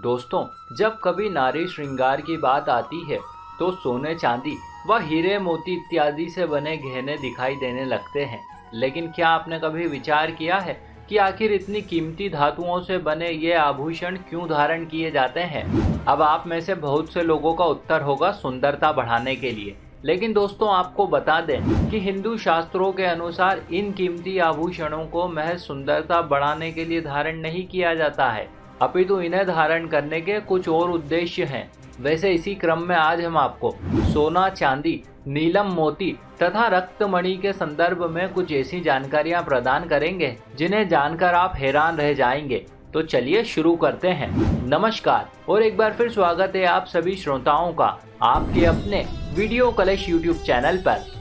दोस्तों, जब कभी नारी श्रृंगार की बात आती है तो सोने चांदी व हीरे मोती इत्यादि से बने गहने दिखाई देने लगते हैं। लेकिन क्या आपने कभी विचार किया है कि आखिर इतनी कीमती धातुओं से बने ये आभूषण क्यों धारण किए जाते हैं? अब आप में से बहुत से लोगों का उत्तर होगा सुंदरता बढ़ाने के लिए। लेकिन दोस्तों, आपको बता दें कि हिंदू शास्त्रों के अनुसार इन कीमती आभूषणों को महज सुंदरता बढ़ाने के लिए धारण नहीं किया जाता है, अपितु इन्हें धारण करने के कुछ और उद्देश्य हैं। वैसे इसी क्रम में आज हम आपको सोना, चांदी, नीलम मोती तथा रक्तमणि के संदर्भ में कुछ ऐसी जानकारियां प्रदान करेंगे जिन्हें जानकर आप हैरान रह जाएंगे। तो चलिए शुरू करते हैं। नमस्कार और एक बार फिर स्वागत है आप सभी श्रोताओं का आपके अपने वीडियो कलेश यूट्यूब चैनल पर।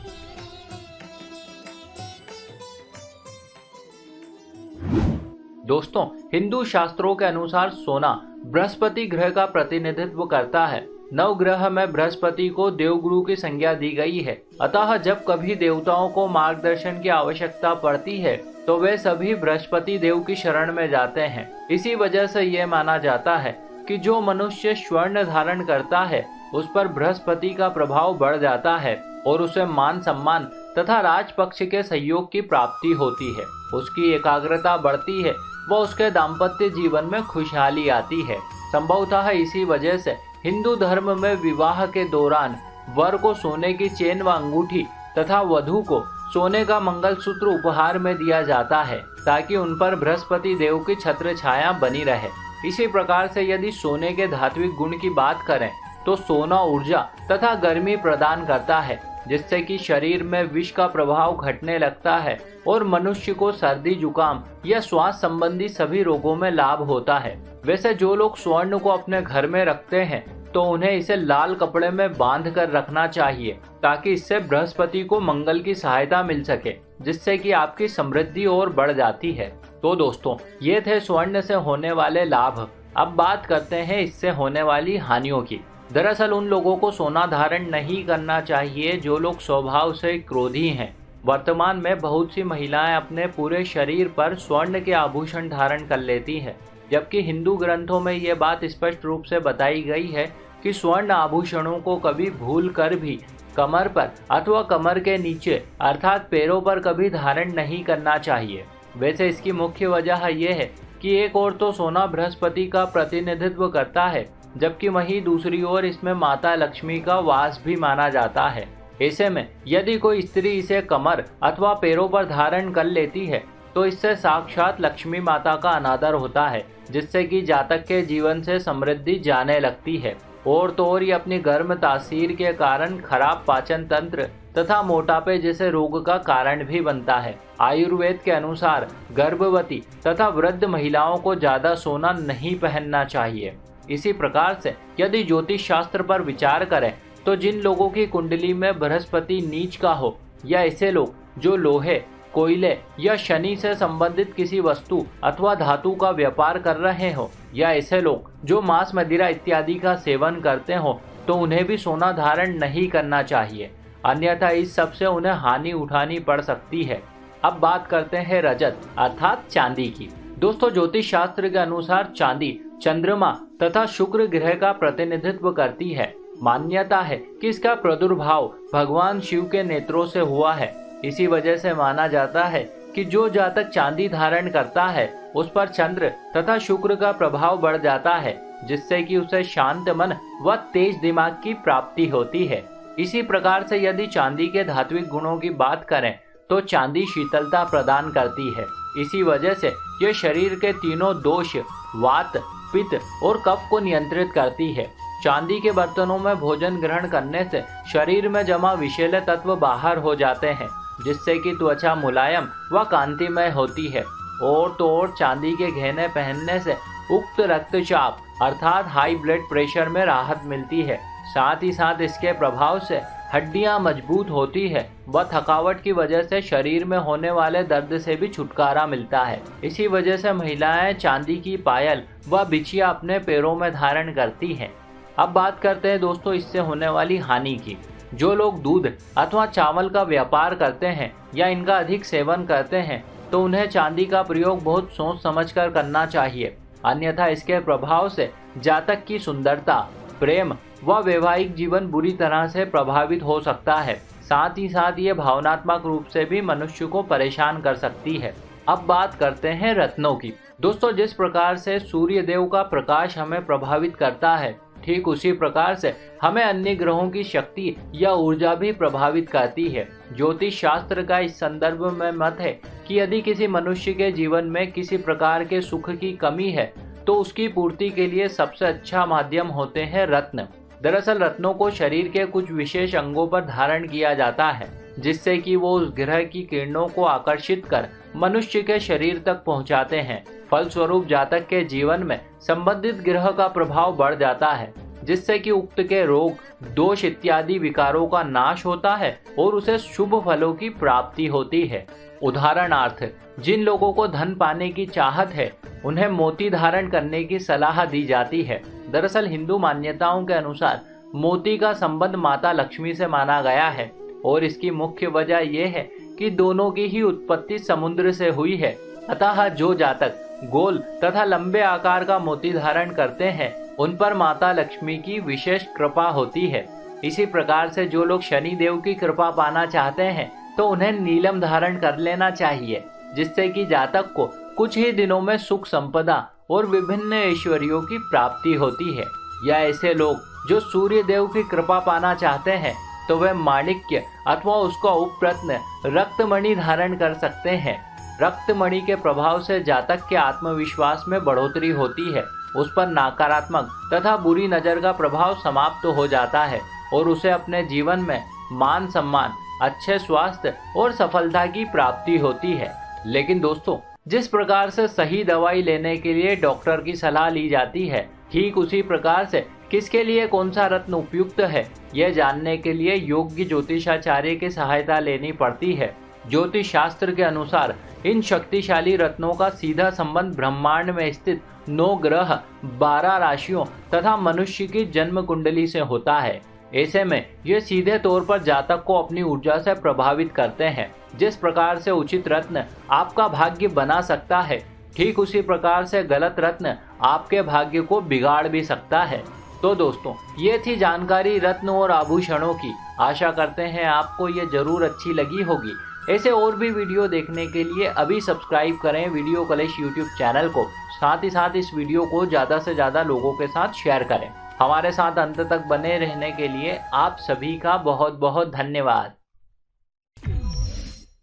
दोस्तों, हिंदू शास्त्रों के अनुसार सोना बृहस्पति ग्रह का प्रतिनिधित्व करता है। नवग्रह में बृहस्पति को देवगुरु की संज्ञा दी गई है। अतः जब कभी देवताओं को मार्गदर्शन की आवश्यकता पड़ती है तो वे सभी बृहस्पति देव की शरण में जाते हैं। इसी वजह से यह माना जाता है कि जो मनुष्य स्वर्ण धारण करता है उस पर बृहस्पति का प्रभाव बढ़ जाता है और उसे मान सम्मान तथा राजपक्ष के सहयोग की प्राप्ति होती है, उसकी एकाग्रता बढ़ती है व उसके दाम्पत्य जीवन में खुशहाली आती है। संभवतः इसी वजह से हिंदू धर्म में विवाह के दौरान वर को सोने की चेन व अंगूठी तथा वधू को सोने का मंगलसूत्र उपहार में दिया जाता है ताकि उन पर बृहस्पति देव की छत्र छाया बनी रहे। इसी प्रकार से यदि सोने के धात्विक गुण की बात करें तो सोना ऊर्जा तथा गर्मी प्रदान करता है, जिससे कि शरीर में विष का प्रभाव घटने लगता है और मनुष्य को सर्दी, जुकाम या श्वास संबंधी सभी रोगों में लाभ होता है। वैसे जो लोग स्वर्ण को अपने घर में रखते हैं तो उन्हें इसे लाल कपड़े में बांध कर रखना चाहिए ताकि इससे बृहस्पति को मंगल की सहायता मिल सके, जिससे कि आपकी समृद्धि और बढ़ जाती है। तो दोस्तों, ये थे स्वर्ण से होने वाले लाभ। अब बात करते हैं इससे होने वाली हानियों की। दरअसल उन लोगों को सोना धारण नहीं करना चाहिए जो लोग स्वभाव से क्रोधी हैं। वर्तमान में बहुत सी महिलाएं अपने पूरे शरीर पर स्वर्ण के आभूषण धारण कर लेती हैं, जबकि हिंदू ग्रंथों में ये बात स्पष्ट रूप से बताई गई है कि स्वर्ण आभूषणों को कभी भूल कर भी कमर पर अथवा कमर के नीचे अर्थात पैरों पर कभी धारण नहीं करना चाहिए। वैसे इसकी मुख्य वजह यह है कि एक ओर तो सोना बृहस्पति का प्रतिनिधित्व करता है, जबकि वहीं दूसरी ओर इसमें माता लक्ष्मी का वास भी माना जाता है। ऐसे में यदि कोई स्त्री इसे कमर अथवा पैरों पर धारण कर लेती है तो इससे साक्षात लक्ष्मी माता का अनादर होता है, जिससे कि जातक के जीवन से समृद्धि जाने लगती है। और तो और ये अपनी गर्म तासीर के कारण खराब पाचन तंत्र तथा मोटापे जैसे रोग का कारण भी बनता है। आयुर्वेद के अनुसार गर्भवती तथा वृद्ध महिलाओं को ज्यादा सोना नहीं पहनना चाहिए। इसी प्रकार से यदि ज्योतिष शास्त्र पर विचार करें तो जिन लोगों की कुंडली में बृहस्पति नीच का हो, या ऐसे लोग जो लोहे, कोयले या शनि से संबंधित किसी वस्तु अथवा धातु का व्यापार कर रहे हो, या ऐसे लोग जो मांस, मदिरा इत्यादि का सेवन करते हो, तो उन्हें भी सोना धारण नहीं करना चाहिए, अन्यथा इस सब से उन्हें हानि उठानी पड़ सकती है। अब बात करते हैं रजत अर्थात चांदी की। दोस्तों, ज्योतिष शास्त्र के अनुसार चांदी चंद्रमा तथा शुक्र ग्रह का प्रतिनिधित्व करती है। मान्यता है कि इसका प्रादुर्भाव भगवान शिव के नेत्रों से हुआ है। इसी वजह से माना जाता है कि जो जातक चांदी धारण करता है उस पर चंद्र तथा शुक्र का प्रभाव बढ़ जाता है, जिससे कि उसे शांत मन व तेज दिमाग की प्राप्ति होती है। इसी प्रकार से यदि चांदी के धात्विक गुणों की बात करें तो चांदी शीतलता प्रदान करती है। इसी वजह से यह शरीर के तीनों दोष वात, पित्त और कफ को नियंत्रित करती है। चांदी के बर्तनों में भोजन ग्रहण करने से शरीर में जमा विषैले तत्व बाहर हो जाते हैं, जिससे कि त्वचा मुलायम व कांतिमय होती है। और तो और चांदी के गहने पहनने से उक्त रक्तचाप अर्थात हाई ब्लड प्रेशर में राहत मिलती है। साथ ही साथ इसके प्रभाव से हड्डियां मजबूत होती है व थकावट की वजह से शरीर में होने वाले दर्द से भी छुटकारा मिलता है। इसी वजह से महिलाएं चांदी की पायल व बिछिया अपने पैरों में धारण करती हैं। अब बात करते हैं दोस्तों इससे होने वाली हानि की। जो लोग दूध अथवा चावल का व्यापार करते हैं या इनका अधिक सेवन करते हैं तो उन्हें चांदी का प्रयोग बहुत सोच समझकर करना चाहिए। अन्यथा इसके प्रभाव से जातक की सुंदरता, प्रेम व वैवाहिक जीवन बुरी तरह से प्रभावित हो सकता है। साथ ही साथ ये भावनात्मक रूप से भी मनुष्य को परेशान कर सकती है। अब बात करते हैं रत्नों की। दोस्तों, जिस प्रकार से सूर्य देव का प्रकाश हमें प्रभावित करता है, ठीक उसी प्रकार से हमें अन्य ग्रहों की शक्ति या ऊर्जा भी प्रभावित करती है। ज्योतिष शास्त्र का इस संदर्भ में मत है कि यदि किसी मनुष्य के जीवन में किसी प्रकार के सुख की कमी है तो उसकी पूर्ति के लिए सबसे अच्छा माध्यम होते हैं रत्न। दरअसल रत्नों को शरीर के कुछ विशेष अंगों पर धारण किया जाता है, जिससे कि वो उस ग्रह की किरणों को आकर्षित कर मनुष्य के शरीर तक पहुंचाते हैं। फलस्वरूप जातक के जीवन में संबंधित ग्रह का प्रभाव बढ़ जाता है, जिससे कि उक्त के रोग, दोष इत्यादि विकारों का नाश होता है और उसे शुभ फलों की प्राप्ति होती है। उदाहरणार्थ, जिन लोगों को धन पाने की चाहत है उन्हें मोती धारण करने की सलाह दी जाती है। दरअसल हिंदू मान्यताओं के अनुसार मोती का संबंध माता लक्ष्मी से माना गया है और इसकी मुख्य वजह यह है कि दोनों की ही उत्पत्ति समुद्र से हुई है। अतः जो जातक गोल तथा लंबे आकार का मोती धारण करते हैं उन पर माता लक्ष्मी की विशेष कृपा होती है। इसी प्रकार से जो लोग शनि देव की कृपा पाना चाहते हैं तो उन्हें नीलम धारण कर लेना चाहिए, जिससे कि जातक को कुछ ही दिनों में सुख संपदा और विभिन्न ऐश्वर्यों की प्राप्ति होती है। या ऐसे लोग जो सूर्य देव की कृपा पाना चाहते हैं तो वे माणिक्य अथवा उसका उपरत्न रक्तमणि धारण कर सकते हैं। रक्तमणि के प्रभाव से जातक के आत्मविश्वास में बढ़ोतरी होती है, उस पर नकारात्मक तथा बुरी नजर का प्रभाव समाप्त हो जाता है और उसे अपने जीवन में मान सम्मान, अच्छे स्वास्थ्य और सफलता की प्राप्ति होती है। लेकिन दोस्तों, जिस प्रकार से सही दवाई लेने के लिए डॉक्टर की सलाह ली जाती है, ठीक उसी प्रकार से किसके लिए कौन सा रत्न उपयुक्त है यह जानने के लिए योग्य ज्योतिषाचार्य की सहायता लेनी पड़ती है। ज्योतिष शास्त्र के अनुसार इन शक्तिशाली रत्नों का सीधा संबंध ब्रह्मांड में स्थित 9 ग्रह, 12 राशियों तथा मनुष्य की जन्म कुंडली से होता है। ऐसे में ये सीधे तौर पर जातक को अपनी ऊर्जा से प्रभावित करते हैं। जिस प्रकार से उचित रत्न आपका भाग्य बना सकता है, ठीक उसी प्रकार से गलत रत्न आपके भाग्य को बिगाड़ भी सकता है। तो दोस्तों, ये थी जानकारी रत्न और आभूषणों की। आशा करते हैं आपको ये जरूर अच्छी लगी होगी। ऐसे और भी वीडियो देखने के लिए अभी सब्सक्राइब करें वीडियो कलेश यूट्यूब चैनल को। साथ ही साथ इस वीडियो को ज़्यादा से ज़्यादा लोगों के साथ शेयर करें। हमारे साथ अंत तक बने रहने के लिए आप सभी का बहुत बहुत धन्यवाद।